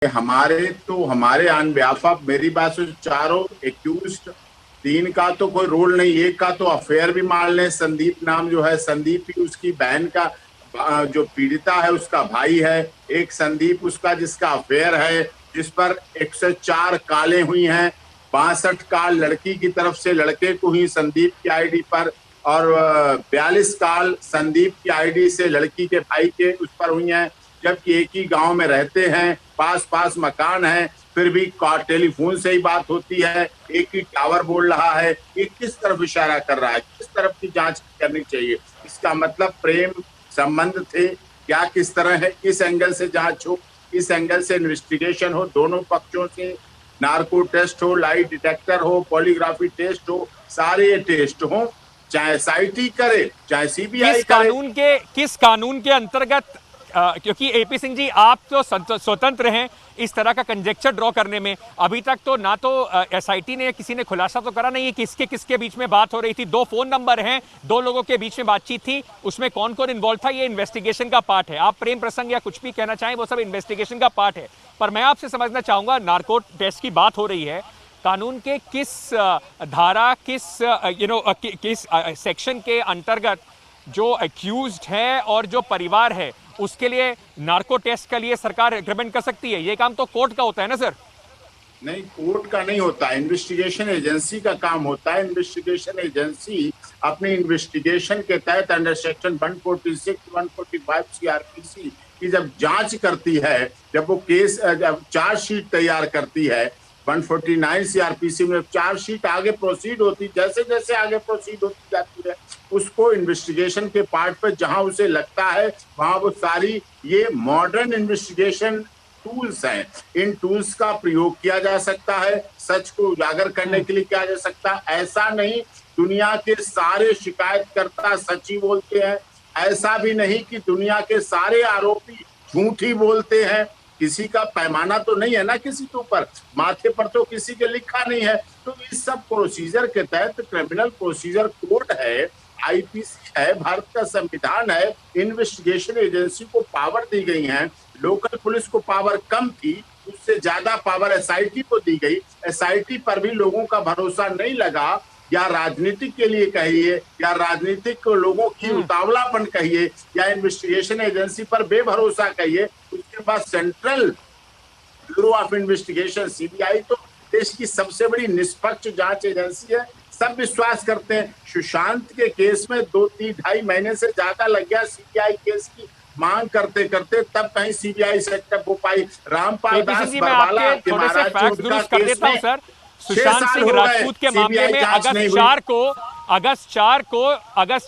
हमारे on behalf of मेरी बात से चारों एक्यूज्ड, तीन का तो कोई रोल नहीं, एक का तो अफेयर भी मान लें। संदीप नाम जो है, संदीप ही उसकी बहन का जो पीड़िता है उसका भाई है। एक संदीप उसका जिसका अफेयर है, जिस पर 104 कालें हुई हैं। 62 काल लड़की की तरफ से लड़के को हुई संदीप की आईडी पर, और 42 काल संदीप की आईडी से लड़की के भाई के उस पर हुई हैं। जबकि एक ही गांव में रहते हैं, पास पास मकान है, फिर भी टेलीफोन से ही बात होती है, एक ही टावर बोल रहा है। ये किस तरफ इशारा कर रहा है? किस तरफ की जांच करनी चाहिए? इसका मतलब प्रेम संबंध थे क्या? किस तरह है? किस एंगल से जांच हो, किस एंगल से इन्वेस्टिगेशन हो, दोनों पक्षों से नार्को टेस्ट हो, लाई डिटेक्टर हो, पॉलीग्राफी टेस्ट हो, सारे टेस्ट हो, चाहे एसआईटी करे चाहे सीबीआई करे। किस कानून के अंतर्गत, क्योंकि एपी सिंह जी आप तो स्वतंत्र हैं इस तरह का कंजेक्चर ड्रॉ करने में। अभी तक तो ना तो एसआईटी ने किसी ने खुलासा तो करा नहीं है किसके किसके बीच में बात हो रही थी। 2 फोन नंबर हैं, 2 लोगों के बीच में बातचीत थी, उसमें कौन कौन इन्वॉल्व था ये इन्वेस्टिगेशन का पार्ट है। आप प्रेम प्रसंग या कुछ भी कहना चाहें वो सब इन्वेस्टिगेशन का पार्ट है। पर मैं आपसे समझना चाहूंगा, नार्को टेस्ट की बात हो रही है, कानून के किस धारा, किस सेक्शन के अंतर्गत जो एक्यूज्ड है और जो परिवार है उसके लिए नार्को टेस्ट के लिए सरकार रिकमेंड कर सकती है? ये काम तो कोर्ट का होता है ना सर? नहीं, कोर्ट का नहीं होता, इन्वेस्टिगेशन एजेंसी का काम होता है। इन्वेस्टिगेशन एजेंसी अपनी इन्वेस्टिगेशन के तहत अंडर सेक्शन 146 145 सीआरपीसी की जब जांच करती है, जब वो केस जब चार्जशीट तैयार करती है 149 सीआरपीसी में, चार्जशीट आगे प्रोसीड होती, जैसे जैसे आगे प्रोसीड होती जाती है, उसको इन्वेस्टिगेशन के पार्ट पे जहां उसे लगता है वहां वो सारी ये मॉडर्न इन्वेस्टिगेशन टूल्स हैं, इन टूल्स का प्रयोग किया जा सकता है। सच को उजागर करने के लिए किया जा सकता है। ऐसा नहीं दुनिया के सारे शिकायतकर्ता सच ही बोलते हैं, ऐसा भी नहीं कि दुनिया के सारे आरोपी झूठ ही बोलते हैं। किसी का पैमाना तो नहीं है ना किसी के ऊपर, माथे पर तो किसी के लिखा नहीं है। तो इस सब प्रोसीजर के तहत क्रिमिनल प्रोसीजर कोड है, आईपीसी है, भारत का संविधान है, इन्वेस्टिगेशन एजेंसी को पावर दी गई है। लोकल पुलिस को पावर कम थी, उससे ज्यादा पावर एसआईटी को दी गई। एसआईटी पर भी लोगों का भरोसा नहीं लगा, या राजनीतिक के लिए कहिए, या राजनीतिक लोगों की उतावलापन कहिए, या इन्वेस्टिगेशन एजेंसी पर बेभरोसा कहिए। उसके बाद central bureau of investigation CBI तो देश की सबसे बड़ी निष्पक्ष जांच एजेंसी है। सब विश्वास करते हैं। सुशांत के केस में 2-2.5 महीने से ज्यादा लग गया सीबीआई केस की मांग करते करते, तब कहीं सीबीआई सेटअप हो पाई। रामपाल दास बरवाला के महाराज दुरुस्त कर देता हूं सर। सुशांत सिंह राजपूत के मामले में अगस्त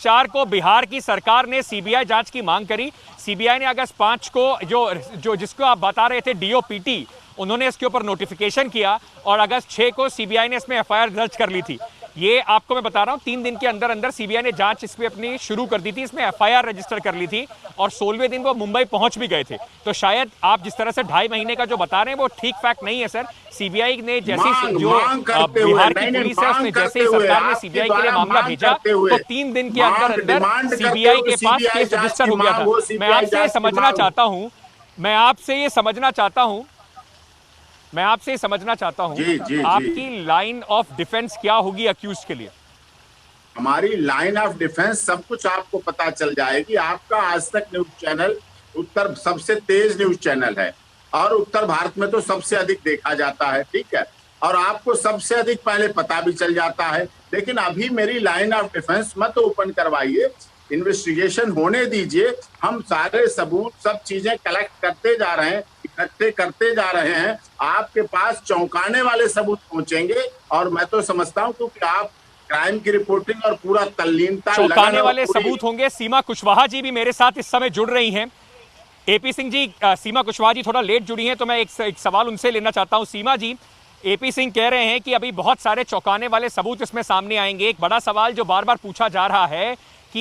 4 को बिहार की सरकार ने सीबीआई जांच की मांग करी। सीबीआई ने अगस्त 5 को जिसको आप बता रहे थे डीओपीटी, उन्होंने इसके ऊपर नोटिफिकेशन किया और अगस्त 6 को सीबीआई ने इसमें एफआईआर दर्ज कर ली थी। ये आपको मैं बता रहा हूं 3 दिन के अंदर अंदर सीबीआई ने जांच इस पे अपनी शुरू कर दी थी, इसमें एफआईआर रजिस्टर कर ली थी और 16वें दिन वो मुंबई पहुंच भी गए थे। तो शायद आप जिस तरह से 2.5 महीने का जो बता रहे हैं वो ठीक फैक्ट नहीं है सर। सीबीआई ने जैसे जो बिहार की पुलिस है उसने जैसे ही सरकार ने सीबीआई के लिए मामला भेजा तो 3 दिन के अंदर अंदर सीबीआई के पास केस रजिस्टर हो गया था। मैं आपसे ये समझना चाहता हूं आपकी लाइन ऑफ डिफेंस क्या होगी अक्यूज के लिए? हमारी लाइन ऑफ डिफेंस सब कुछ आपको पता चल जाएगी। आपका आज तक न्यूज चैनल उत्तर सबसे तेज न्यूज चैनल है और उत्तर भारत में तो सबसे अधिक देखा जाता है, ठीक है, और आपको सबसे अधिक पहले पता भी चल जाता है। लेकिन अभी मेरी लाइन ऑफ डिफेंस मत ओपन करवाइए, इन्वेस्टिगेशन होने दीजिए। हम सारे सबूत, सब चीजें कलेक्ट करते जा रहे हैं, इकट्ठे करते जा रहे हैं। आपके पास चौंकाने वाले सबूत पहुंचेंगे और मैं तो समझता हूं क्योंकि आप क्राइम की रिपोर्टिंग और पूरा तल्लीनता, चौंकाने वाले सबूत होंगे। सीमा कुशवाहा जी भी मेरे साथ इस समय जुड़ रही हैं। एपी सिंह जी, सीमा कुशवाहा जी थोड़ा लेट जुड़ी हैं तो मैं एक सवाल उनसे लेना चाहता हूं। सीमा जी, एपी सिंह कह रहे हैं कि अभी बहुत सारे चौंकाने वाले सबूत इसमें सामने आएंगे। एक बड़ा सवाल जो बार बार पूछा जा रहा है कि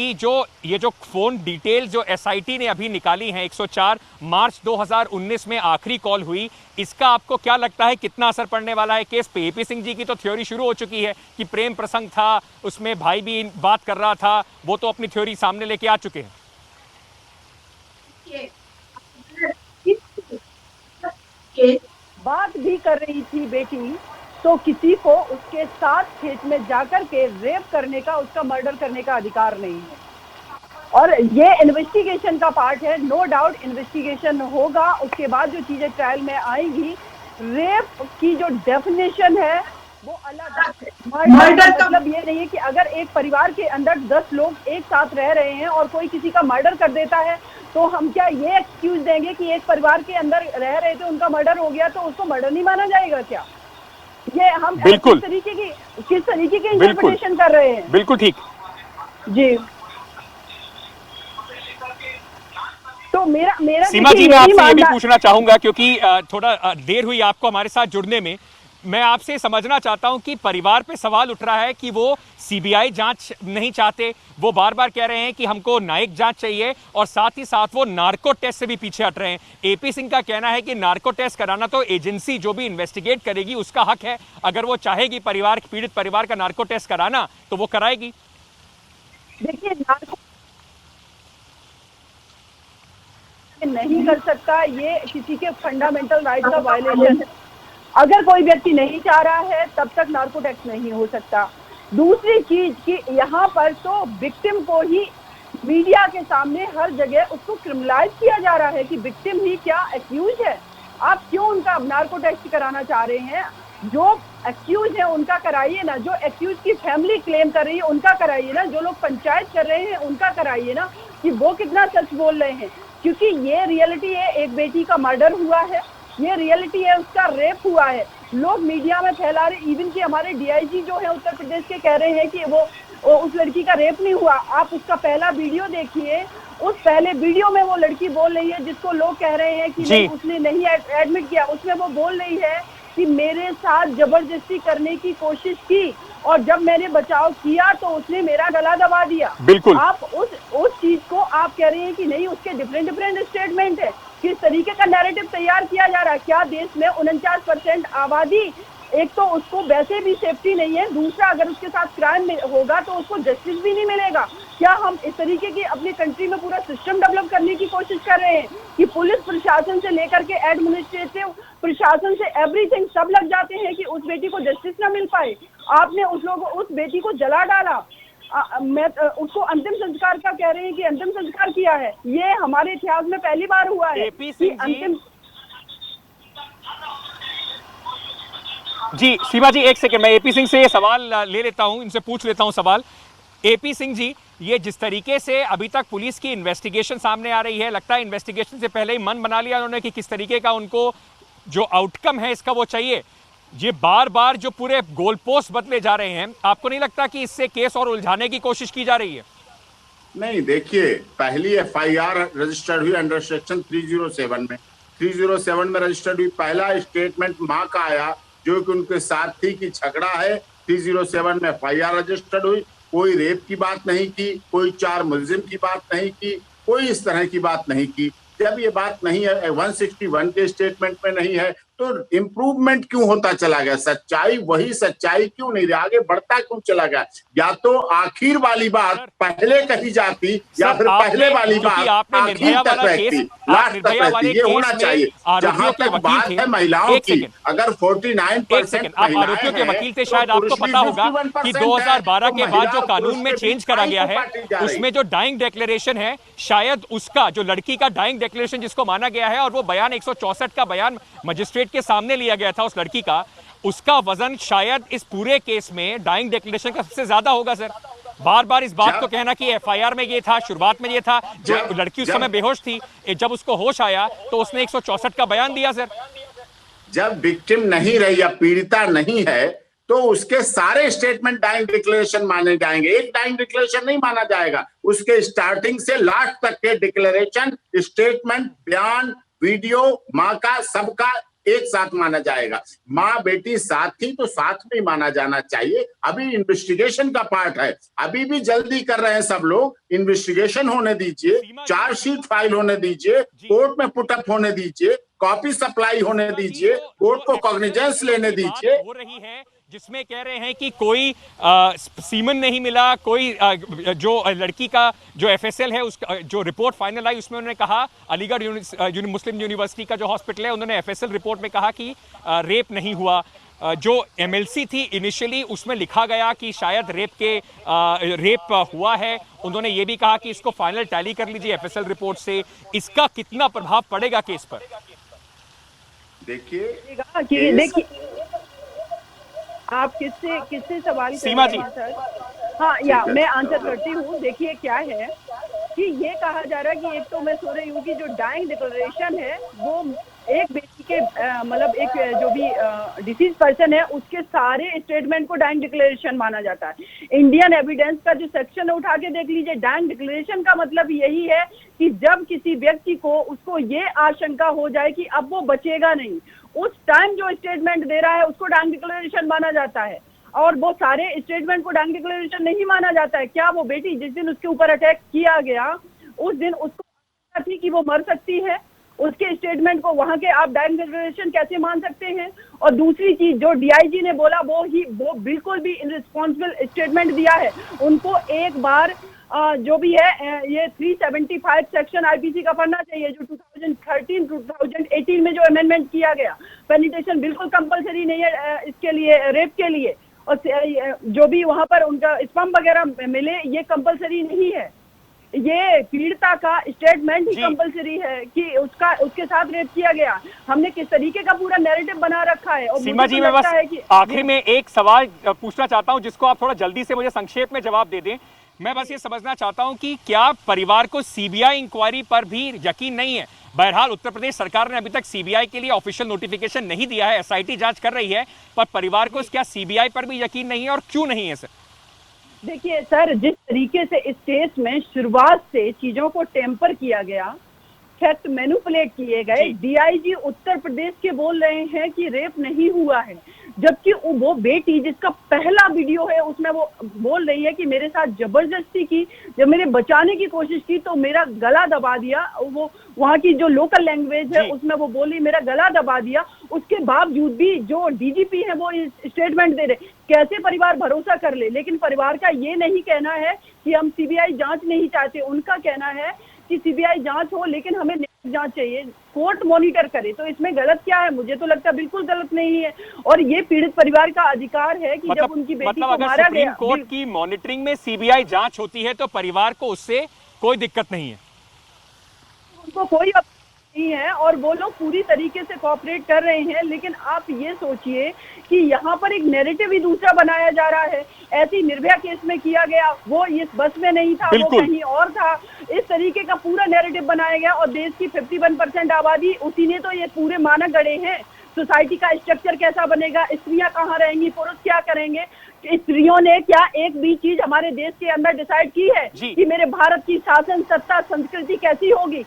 ये जो फोन डिटेल जो एसआईटी ने अभी निकाली हैं, 104 मार्च 2019 में आखिरी कॉल हुई, इसका आपको क्या लगता है कितना असर पड़ने वाला है केस पे? एपी सिंह जी की तो थ्योरी शुरू हो चुकी है कि प्रेम प्रसंग था, उसमें भाई भी बात कर रहा था, वो तो अपनी थ्योरी सामने लेके आ चुके हैं। के बात भी कर रही थी बेटी, तो किसी को उसके साथ खेत में जाकर के रेप करने का, उसका मर्डर करने का अधिकार नहीं है। और ये इन्वेस्टिगेशन का पार्ट है, नो डाउट इन्वेस्टिगेशन होगा, उसके बाद जो चीजें ट्रायल में आएंगी। रेप की जो डेफिनेशन है वो अलग है। मर्डर का मतलब ये नहीं है कि अगर एक परिवार के अंदर 10 लोग एक साथ रह रहे हैं और कोई किसी का मर्डर कर देता है, तो हम क्या ये एक्सक्यूज देंगे कि एक परिवार के अंदर रह रहे थे, उनका मर्डर हो गया तो उसको मर्डर नहीं माना जाएगा क्या? ये हम बिल्कुल किस तरीके की इंटरप्रिटेशन कर रहे हैं? बिल्कुल ठीक जी। तो मेरा सीमा जी, मैं आपसे ये भी पूछना चाहूंगा, क्योंकि थोड़ा देर हुई आपको हमारे साथ जुड़ने में। मैं आपसे समझना चाहता हूं कि परिवार पे सवाल उठ रहा है कि वो सीबीआई जांच नहीं चाहते, वो बार बार कह रहे हैं कि हमको न्यायिक जांच चाहिए, और साथ ही साथ वो नार्को टेस्ट से भी पीछे हट रहे हैं। एपी सिंह का कहना है कि नार्को टेस्ट कराना तो एजेंसी जो भी इन्वेस्टिगेट करेगी उसका हक है, अगर वो चाहेगी पीड़ित परिवार का नार्को टेस्ट कराना तो वो कराएगी। देखिए, नार्को नहीं कर सकता, ये किसी के फंडामेंटल राइट का वायलेशन है। अगर कोई व्यक्ति नहीं चाह रहा है तब तक नार्को टैक्स नहीं हो सकता। दूसरी चीज कि यहाँ पर तो विक्टिम को ही मीडिया के सामने हर जगह उसको क्रिमिनलाइज किया जा रहा है कि विक्टिम ही क्या एक्यूज है। आप क्यों उनका नार्को टैक्स कराना चाह रहे हैं? जो एक्यूज है उनका कराइए ना, जो एक्यूज की फैमिली क्लेम कर रही है उनका कराइए ना, जो लोग पंचायत कर रहे हैं उनका कराइए ना कि वो कितना सच बोल रहे हैं। क्योंकि ये रियलिटी है, एक बेटी का मर्डर हुआ है, ये रियलिटी है, उसका रेप हुआ है। लोग मीडिया में फैला रहे, इवन कि हमारे डीआईजी जो है उत्तर प्रदेश के कह रहे हैं कि वो उस लड़की का रेप नहीं हुआ। आप उसका पहला वीडियो देखिए, उस पहले वीडियो में वो लड़की बोल रही है, जिसको लोग कह रहे हैं कि नहीं उसने नहीं एडमिट किया, उसमें वो बोल रही है कि मेरे साथ जबरदस्ती करने की कोशिश की और जब मैंने बचाव किया तो उसने मेरा गला दबा दिया। बिल्कुल। आप उस चीज को आप कह रहे हैं कि नहीं, उसके डिफरेंट स्टेटमेंट है। किस तरीके का नैरेटिव तैयार किया जा रहा है? क्या देश में 49% आबादी, एक तो उसको वैसे भी सेफ्टी नहीं है, दूसरा अगर उसके साथ क्राइम होगा तो उसको जस्टिस भी नहीं मिलेगा। क्या हम इस तरीके की अपनी कंट्री में पूरा सिस्टम डेवलप करने की कोशिश कर रहे हैं कि पुलिस प्रशासन से लेकर के एडमिनिस्ट्रेटिव प्रशासन से एवरीथिंग सब लग जाते हैं कि उस बेटी को जस्टिस ना मिल पाए? आपने उस बेटी को जला डाला, मैं उसको अंतिम संस्कार का कह रहे हैं कि अंतिम संस्कार किया है। ये हमारे इतिहास में पहली बार हुआ है कि अंतिम। जी सीमा जी, एक सेकंड, मैं एपी सिंह से ये सवाल ले लेता हूं, इनसे पूछ लेता हूं सवाल। एपी सिंह जी, ये जिस तरीके से अभी तक पुलिस की इन्वेस्टिगेशन सामने आ रही है, लगता है इन्वेस्टिगेशन से पहले ही मन बना लिया उन्होंने कि किस तरीके का उनको जो आउटकम है इसका वो चाहिए। ये बार बार जो पूरे गोल पोस्ट बदले जा रहे हैं, आपको नहीं लगता कि इससे केस और उलझाने की कोशिश की जा रही है? नहीं, देखिए, पहली एफआईआर रजिस्टर्ड हुई अंडर सेक्शन 307 में। 307 में रजिस्टर्ड हुई, पहला स्टेटमेंट मां का आया जो कि उनके साथ थी कि झगड़ा है। 307 में एफआईआर रजिस्टर्ड हुई, कोई रेप की बात नहीं की, कोई 4 मुलजिम की बात नहीं की, कोई इस तरह की बात नहीं की। जब ये बात नहीं है, 161 के स्टेटमेंट में नहीं है, तो इम्प्रूवमेंट क्यों होता चला गया? सच्चाई वही सच्चाई क्यों नहीं रही? आगे बढ़ता क्यों चला गया? या तो आखिर वाली बात पहले कही जाती या फिर पहले वाली बात आखिर तक रहती, लास्ट तक रहती। ये होना चाहिए। जहां तक बात है महिलाओं की, अगर 49% आरोपियों के वकील थे, शायद आपको पता होगा कि 2012 के बाद जो कानून में चेंज करा गया है, उसमें जो डाइंग डिक्लेरेशन है, शायद उसका जो लड़की का डाइंग डिक्लेरेशन जिसको माना गया है, और वो बयान 164 का बयान मजिस्ट्रेट के सामने लिया गया था उस लड़की का, उसका वजन शायद इस पूरे केस में डाइंग डिक्लेरेशन का सबसे ज्यादा होगा सर। बार बार इस बात को कहना कि एफआईआर में ये था, शुरुआत में ये था, जो लड़की उस समय बेहोश थी, जब उसको होश आया तो उसने 164 का बयान दिया सर। जब विक्टिम नहीं रही या पीड़िता नहीं है तो उसके सारे स्टेटमेंट डाइंग डिक्लेरेशन माने जाएंगे। एक डाइंग डिक्लेरेशन नहीं माना जाएगा, उसके स्टार्टिंग से लास्ट तक के डिक्लेरेशन, स्टेटमेंट, बयान, वीडियो मां का, सबका एक साथ माना जाएगा। माँ बेटी साथ थी तो साथ में माना जाना चाहिए। अभी इन्वेस्टिगेशन का पार्ट है, अभी भी जल्दी कर रहे हैं सब लोग। इन्वेस्टिगेशन होने दीजिए, चार्जशीट फाइल होने दीजिए, कोर्ट में पुटअप होने दीजिए, कॉपी सप्लाई होने दीजिए, कोर्ट को कॉग्निजेंस लेने दीजिए। हो रही है जिसमें कह रहे हैं कि कोई सीमन नहीं मिला, कोई जो लड़की का जो एफएसएल है उसका जो रिपोर्ट फाइनल आई उसमें उन्होंने कहा, अलीगढ़ मुस्लिम यूनिवर्सिटी का जो हॉस्पिटल है उन्होंने एफएसएल रिपोर्ट में कहा कि रेप नहीं हुआ। जो एमएलसी थी इनिशियली उसमें लिखा गया कि शायद रेप हुआ है। उन्होंने ये भी कहा कि इसको फाइनल टैली कर लीजिए एफएसएल रिपोर्ट से। इसका कितना प्रभाव पड़ेगा केस पर? देखिए आप किससे सवाल सीमा जी। सर हाँ या मैं आंसर करती हूँ। देखिए क्या है कि ये कहा जा रहा है कि एक तो मैं सो रही हूँ कि जो डाइंग डिक्लेरेशन है वो एक बेटी के मतलब एक जो भी डिसीज पर्सन है उसके सारे स्टेटमेंट को डाइंग डिक्लेरेशन माना जाता है। इंडियन एविडेंस का जो सेक्शन है उठा के देख लीजिए। डाइंग डिक्लेरेशन का मतलब यही है कि जब किसी व्यक्ति को उसको ये आशंका हो जाए कि अब वो बचेगा नहीं, उस टाइम जो स्टेटमेंट दे रहा है उसको डाइंग डिक्लेरेशन माना जाता है। और वो सारे स्टेटमेंट को डाइंग डिक्लेरेशन नहीं माना जाता है। क्या वो बेटी जिस दिन उसके ऊपर अटैक किया गया उस दिन उसको पता थी कि वो मर सकती है? उसके स्टेटमेंट को वहां के आप डाइंग डिक्लेरेशन कैसे मान सकते हैं? और दूसरी चीज जो डीआईजी ने बोला वो बिल्कुल भी इनरिस्पॉन्सिबल स्टेटमेंट दिया है। उनको एक बार जो भी है ये 375 सेक्शन आईपीसी का पढ़ना चाहिए जो 2013-2018 में जो अमेंडमेंट किया गया। पेनिट्रेशन बिल्कुल कंपलसरी नहीं है इसके लिए, रेप के लिए। और जो भी वहां पर उनका स्पर्म वगैरह मिले ये कंपलसरी नहीं है। ये पीड़िता का स्टेटमेंट ही कंपलसरी है कि उसके साथ रेप किया गया। हमने किस तरीके का पूरा नैरेटिव बना रखा है। और सीमा जी मैं बस आखिर में एक सवाल पूछना चाहता हूं जिसको आप थोड़ा जल्दी से मुझे संक्षेप में जवाब दे दें। मैं बस ये समझना चाहता हूं कि क्या परिवार को सीबीआई इंक्वायरी पर भी यकीन नहीं है? बहरहाल उत्तर प्रदेश सरकार ने अभी तक सीबीआई के लिए ऑफिशियल नोटिफिकेशन नहीं दिया है, एसआईटी जांच कर रही है, पर परिवार को क्या सीबीआई पर भी यकीन नहीं है और क्यों नहीं है सर? देखिए सर, जिस तरीके से इस केस में शुरुआत से चीजों को टेम्पर किया गया, फैक्ट मैनिपुलेट किए गए। डीआईजी उत्तर प्रदेश के बोल रहे हैं कि रेप नहीं हुआ है, जबकि वो बेटी जिसका पहला वीडियो है उसमें वो बोल रही है कि मेरे साथ जबरदस्ती की, जब मेरे बचाने की कोशिश की तो मेरा गला दबा दिया। वो वहाँ की जो लोकल लैंग्वेज है उसमें वो बोली मेरा गला दबा दिया। उसके बावजूद भी जो डीजीपी है वो स्टेटमेंट दे रहे। कैसे परिवार भरोसा कर ले? लेकिन परिवार का ये नहीं कहना है कि हम सीबीआई जांच नहीं चाहते। उनका कहना है कि सीबीआई जांच हो लेकिन हमें जांच चाहिए, कोर्ट मॉनिटर करे। तो इसमें गलत क्या है? मुझे तो लगता है बिल्कुल गलत नहीं है। और ये पीड़ित परिवार का अधिकार है कि जब उनकी बेटी को मारा गया, कोर्ट की मॉनिटरिंग में सीबीआई जांच होती है तो परिवार को उससे कोई दिक्कत नहीं है, उनको कोई नहीं है और वो लोग पूरी तरीके से कोऑपरेट कर रहे हैं। लेकिन आप ये सोचिए कि यहाँ पर एक नैरेटिव ही दूसरा बनाया जा रहा है। ऐसी निर्भया केस में किया गया, वो इस बस में नहीं था, वो कहीं और था। इस तरीके का पूरा नैरेटिव बनाया गया और देश की 51% आबादी उसी ने तो ये पूरे मानक गढ़े हैं। सोसाइटी का स्ट्रक्चर कैसा बनेगा, स्त्रियां कहाँ रहेंगी, पुरुष क्या करेंगे। स्त्रियों ने क्या एक भी चीज हमारे देश के अंदर डिसाइड की है कि मेरे भारत की शासन सत्ता संस्कृति कैसी होगी?